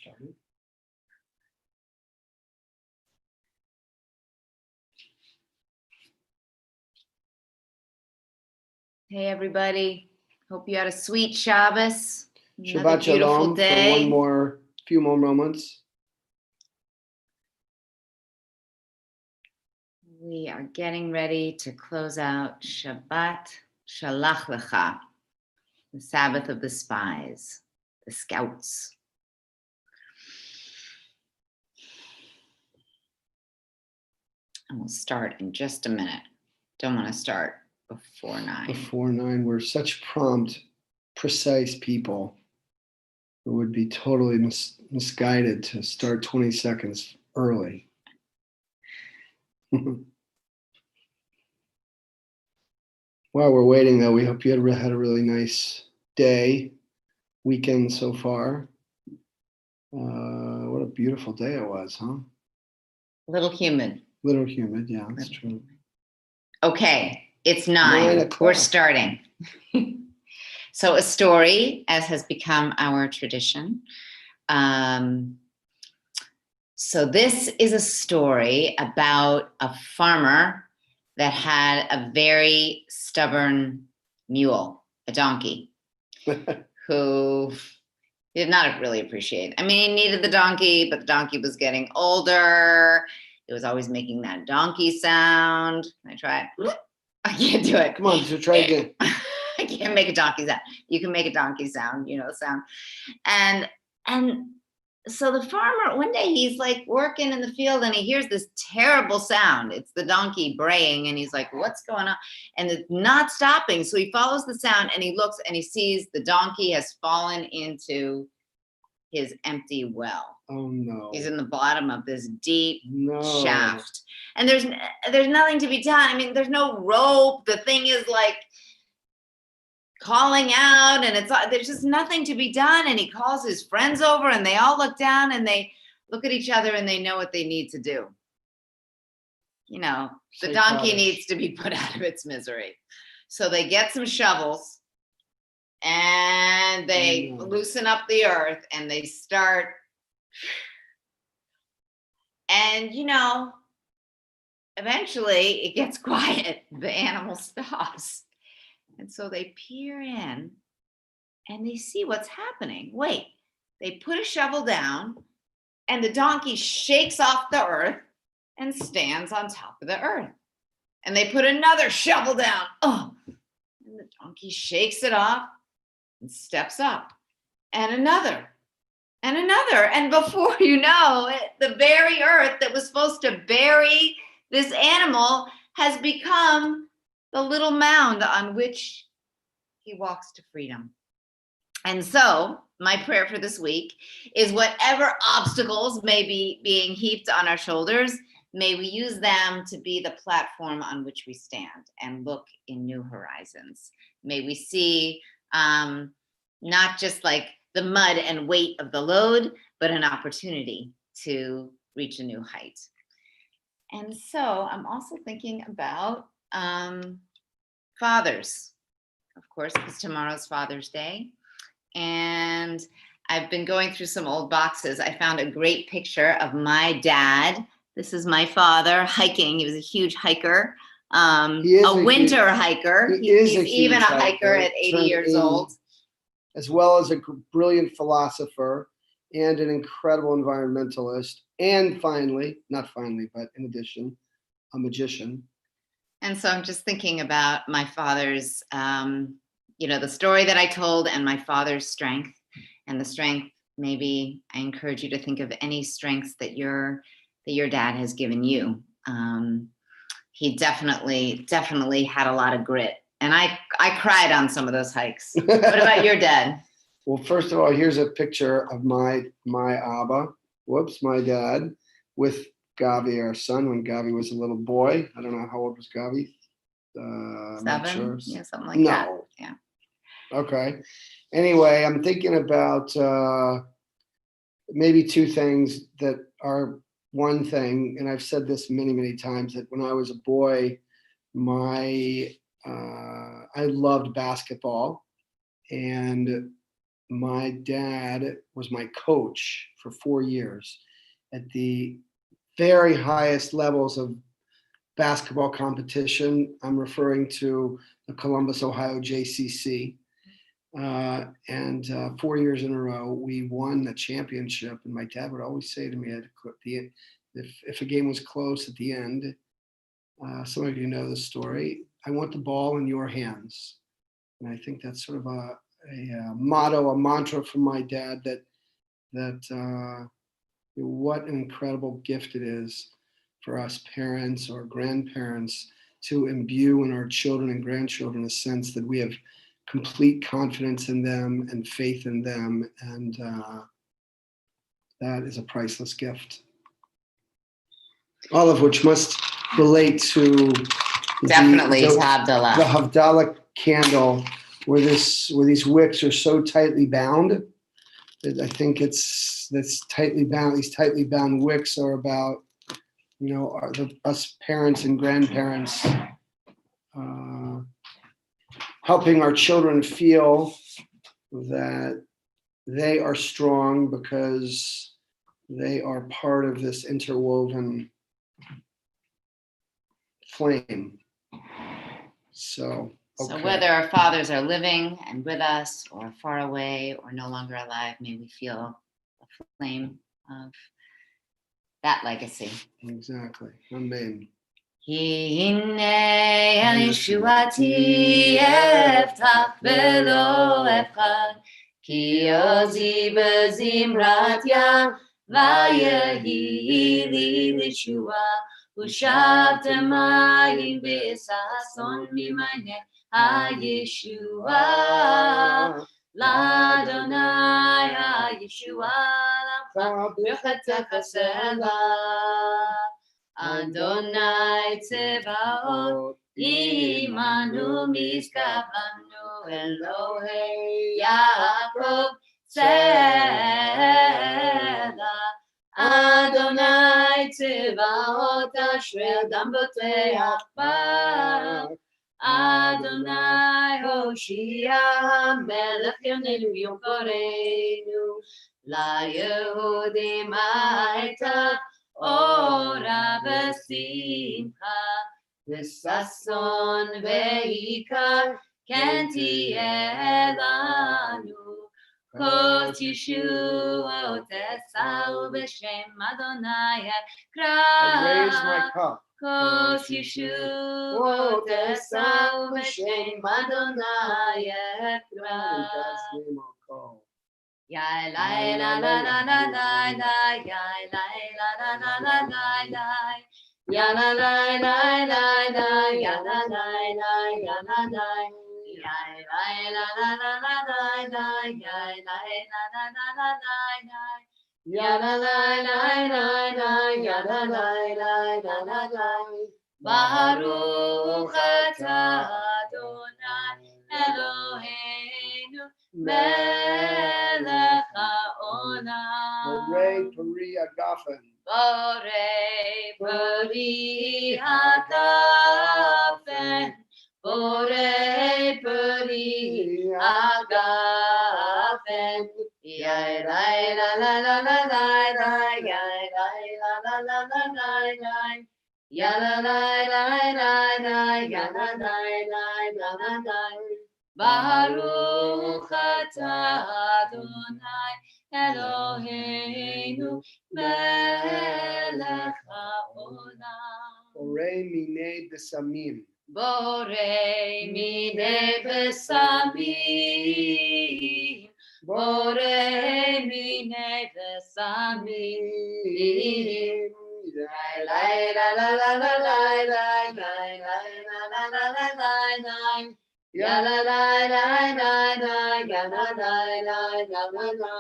Started. Hey everybody, hope you had a sweet Shabbos. Shabbat Shalom for few more moments. We are getting ready to close out Shabbat Shalach Lecha, the Sabbath of the spies, the scouts. And we'll start in just a minute. Don't want to start before 9. Before 9, we're such prompt, precise people who would be totally misguided to start 20 seconds early. While we're waiting, though, we hope you had a really nice day, weekend so far. What a beautiful day it was, huh? A little humid. Little humid, yeah, that's true. Okay, it's 9. We're starting. So a story, as has become our tradition. So this is a story about a farmer that had a very stubborn mule, a donkey, who did not really appreciate. I mean, he needed the donkey, but the donkey was getting older. It was always making that donkey sound. Can I try it? I can't do it. Come on, so try again. I can't make a donkey sound. You can make a donkey sound, you know, sound. And so the farmer, one day he's like working in the field and he hears this terrible sound. It's the donkey braying and he's like, what's going on? And it's not stopping. So he follows the sound and he looks and he sees the donkey has fallen into his empty well. Oh no. He's in the bottom of this deep shaft. And there's nothing to be done. I mean, there's no rope. The thing is like calling out and there's just nothing to be done. And he calls his friends over and they all look down and they look at each other and they know what they need to do. You know, the donkey needs to be put out of its misery. So they get some shovels and they loosen up the earth and they start. And, you know, eventually it gets quiet. The animal stops. And so they peer in and they see what's happening. Wait, they put a shovel down and the donkey shakes off the earth and stands on top of the earth. And they put another shovel down. Oh, and the donkey shakes it off and steps up. And another. And another. And before you know it, the very earth that was supposed to bury this animal has become the little mound on which he walks to freedom. And so my prayer for this week is whatever obstacles may be being heaped on our shoulders, may we use them to be the platform on which we stand and look in new horizons. May we see not just like the mud and weight of the load, but an opportunity to reach a new height. And so I'm also thinking about fathers, of course, because tomorrow's Father's Day. And I've been going through some old boxes. I found a great picture of my dad. This is my father hiking. He was a huge hiker, a winter hiker. He's even a hiker at 80 years old. As well as a brilliant philosopher and an incredible environmentalist. And finally, not finally, but in addition, a magician. And so I'm just thinking about my father's, you know, the story that I told and my father's strength and the strength. Maybe I encourage you to think of any strengths that your dad has given you. He definitely had a lot of grit. And I cried on some of those hikes. What about your dad? Well, first of all, here's a picture of my Abba, my dad, with Gavi, our son, when Gavi was a little boy. I don't know, how old was Gavi? 7? Sure. Yeah, something like that. No. Yeah. Okay. Anyway, I'm thinking about maybe two things that are one thing, and I've said this many, many times, that when I was a boy, I loved basketball, and my dad was my coach for 4 years at the very highest levels of basketball competition. I'm referring to the Columbus, Ohio JCC. And 4 years in a row, we won the championship. And my dad would always say to me, if a game was close at the end, some of you know the story, I want the ball in your hands. And I think that's sort of a motto, a mantra from my dad that what an incredible gift it is for us parents or grandparents to imbue in our children and grandchildren a sense that we have complete confidence in them and faith in them. And that is a priceless gift. All of which must relate to Definitely the Havdalah. Havdalah candle, where these wicks are so tightly bound. I think these tightly bound wicks are about, us parents and grandparents helping our children feel that they are strong because they are part of this interwoven flame. So whether our fathers are living and with us or far away or no longer alive, may we feel the flame of that legacy. Exactly. Amen. Hinei Yeshuati eftach velo efchad ki ozi b'zimrat yam vayehi li lishua ushavtem mayim v'sason mimayne ha-Yeshua l'Adonai ha-Yeshua l'Birchatecha Selah Adonai Tzevaot Imanu Miskavanu Elohei Yaakov Selah Adonai Tzevaot Asher Adam Boteach Bak Adonai Hoshia Melech Yonenu Yom Koreinu La Yehudim Ha'eta Ora v'simcha v'sason v'ikar ken tieh lanu kos Yeshuot esau b'shem Adonai I raise my ekra cup. kos Yeshuot esau b'shem Adonai ekra. In God's name I'll call. Ya la la la la la la la ya la la la la la la la ya la la la la la ya la la la ya la la ya la la la la la la la ya la la la la la la ya la la la la la ya la la la la la la Baruch atah Adonai Eloheinu Melech haolam. Borei Peri Agafen. Borei Peri Agafen. Borei Peri Agafen. Yai lai la la la la la la yai lai la la la la la la ya la la la la la ya la la la la la Baruch atah Adonai Eloheinu melech haolam. Borei Minei Besamim. Borei minei besamim. Borei minei besamim. La la la la la la la la la la la la la la Ya la la la la la ya la la la la la la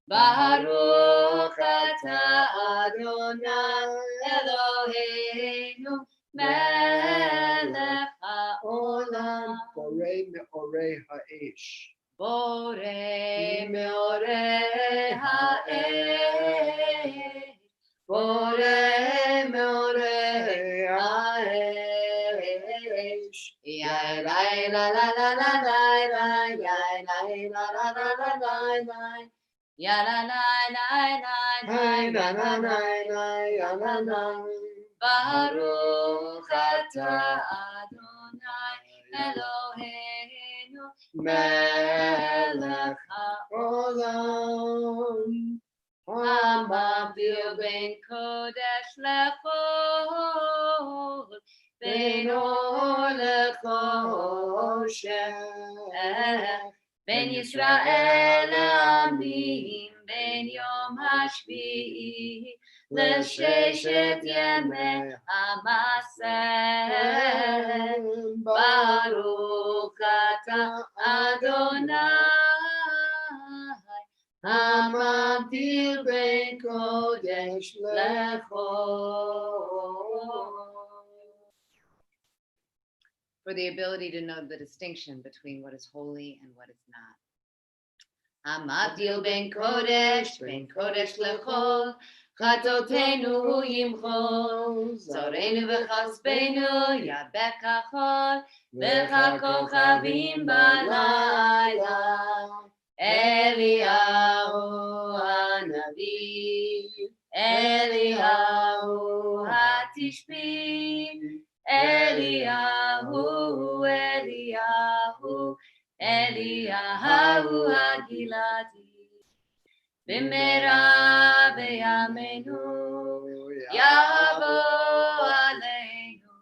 Baruch atah Adonai Eloheinu melech haolam. Borei Meorei Ha'esh. Borei meorei ha'esh. Borei meorei ha'esh. Yai lai la la la la lai lai yai lai la la la la lai lai ya la lai lai lai lai Hai, ya na, la na, lai na, ya la lai Baruch atah Adonai Eloheinu melech Olam. המבדיל בין קודש לחול, בין אור לחושך, בין ישראל לעמים, בין יום השביעי לששת ימי המעשה. ברוך אתה אדוני המבדיל בין קודש לחול. For the ability to know the distinction between what is holy and what is not. המבדיל בין קודש לחול, חטאותינו ימחול, זרענו וכספנו ירבה כחול, וככוכבים בלילה. אליהו הנביא, אליהו התשבי, אליהו, אליהו, אליהו הגלעדי. במהרה בימינו יבוא עלינו,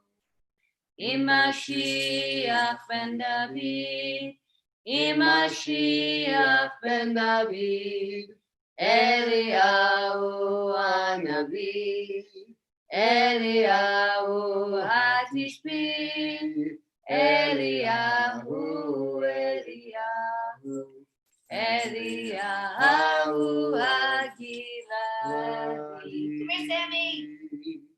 עם משיח בן דוד, עם משיח בן דוד, אליהו הנביא, אליהו התשבי, אליהו, אליהו, אליהו הגלעדי. Come here, Sammy.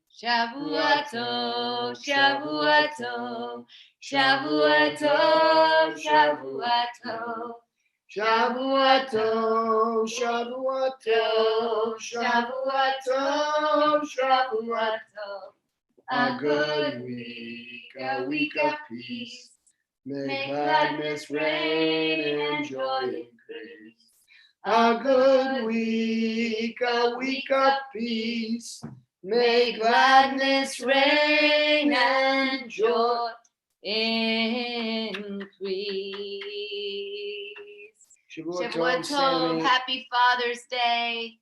שבוע טוב, שבוע טוב, שבוע טוב, שבוע טוב. Shavua tov, Shavua tov, Shavua tov, Shavua tov. A good week, a week of peace. May gladness reign and joy increase. A good week, a week of peace. May gladness reign and joy increase. Shavua Shavua tov, Tov, Sammy. happy Father's Day.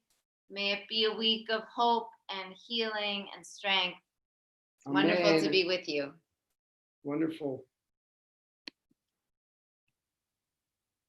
May it be a week of hope and healing and strength. It's wonderful to Amen. be with you. Wonderful.